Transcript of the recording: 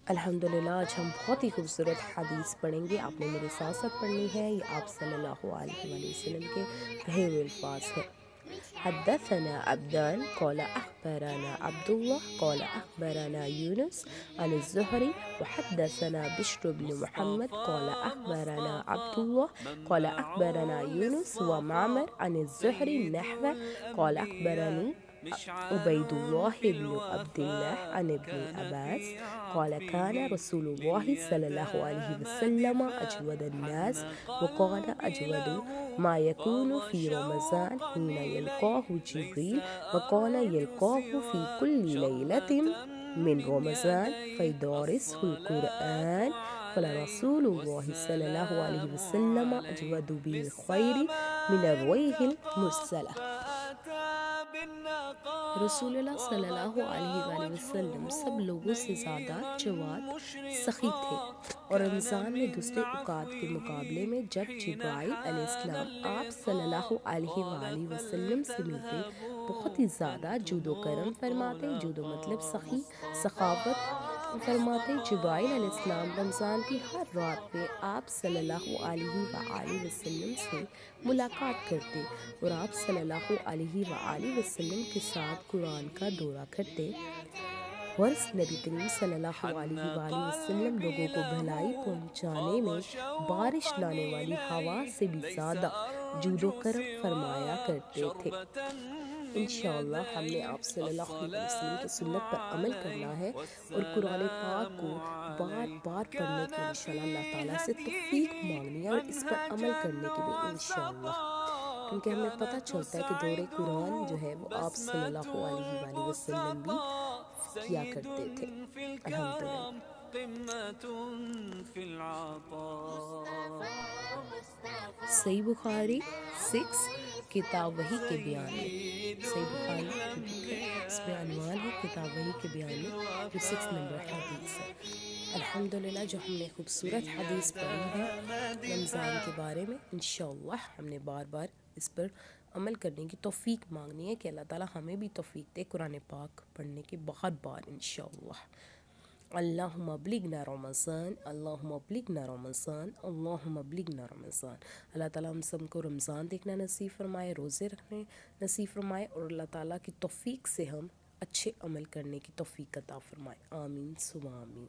الحمدللہ آج ہم بہت ہی خوبصورت حدیث پڑھیں گے. آپ نے میرے ساتھ ساتھ پڑھنی ہے. یہ آپ صلی اللہ علیہ وآلہ وسلم کے کہے ہوئے الفاظ ہیں. حدثنا عبدان قال أخبرنا عبد الله قال أخبرنا يونس عن الزهري وحدثنا بشر بن محمد قال أخبرنا عبد الله قال أخبرنا يونس ومعمر عن الزهري نحو قال أخبرني عبيد الله بن عبد الله عن ابن عباس قال كان رسول الله صلى الله عليه وسلم أجود الناس وقال أجود ما يكون في رمضان حين يلقاه جبريل وكان يلقاه في كل ليلة من رمضان فيدارسه القرآن فلرسول الله صلى الله عليه وسلم أجود بالخير من الريح المرسلة. رسول اللہ صلی اللہ علیہ وآلہ وسلم سب لوگوں سے زیادہ جواد سخی تھے اور رمضان میں دوسرے اوقات کے مقابلے میں جب جبرائیل علیہ السلام آپ صلی اللہ علیہ وآلہ وسلم سے ملتے بہت ہی زیادہ جود و کرم فرماتے. جود و مطلب سخی سخاوت فرماتے. جبرائیل علیہ السلام رمضان کی ہر رات میں آپ صلی اللہ علیہ وآلہ وسلم سے ملاقات کرتے اور آپ صلی اللہ علیہ وآلہ وسلم کے ساتھ قرآن کا دورہ کرتے. ورث نبی کریم صلی اللہ علیہ وآلہ وسلم لوگوں کو بھلائی پہنچانے میں بارش لانے والی ہوا سے بھی زیادہ جود و کرم فرمایا کرتے تھے. انشاءاللہ ہم نے آپ صلی اللہ علیہ وسلم کی سنت پر عمل کرنا ہے اور قرآن پاک کو بار بار پڑھنے کی انشاءاللہ اللہ تعالیٰ سے توفیق مانگنی ہے اور اس پر عمل کرنے کی بھی انشاءاللہ، کیونکہ ہمیں پتہ چلتا ہے کہ دور قرآن جو ہے وہ آپ صلی اللہ علیہ وآلہ وسلم بھی کیا کرتے تھے. الحمدللہ. صحیح بخاری 6 کتاب وحی کے بیان میں. صحیح بخاری کی بک ہے، اس میں عنوان ہے کتاب وحی کے بیان میں، جو 6 نمبر حدیث ہے. الحمدللہ جو ہم نے خوبصورت حدیث پڑھی ہے رمضان کے بارے میں، انشاءاللہ ہم نے بار بار اس پر عمل کرنے کی توفیق مانگنی ہے کہ اللہ تعالیٰ ہمیں بھی توفیق دے قرآن پاک پڑھنے کی بہت بار انشاءاللہ. اللہم بلغنا رمضان، اللہم بلغنا رمضان، اللہم بلغنا رمضان. اللہ تعالیٰ ہم سب کو رمضان دیکھنا نصیب فرمائے، روزے رکھنے نصیب فرمائے اور اللہ تعالیٰ کی توفیق سے ہم اچھے عمل کرنے کی توفیق عطا فرمائے. آمین ثم آمین.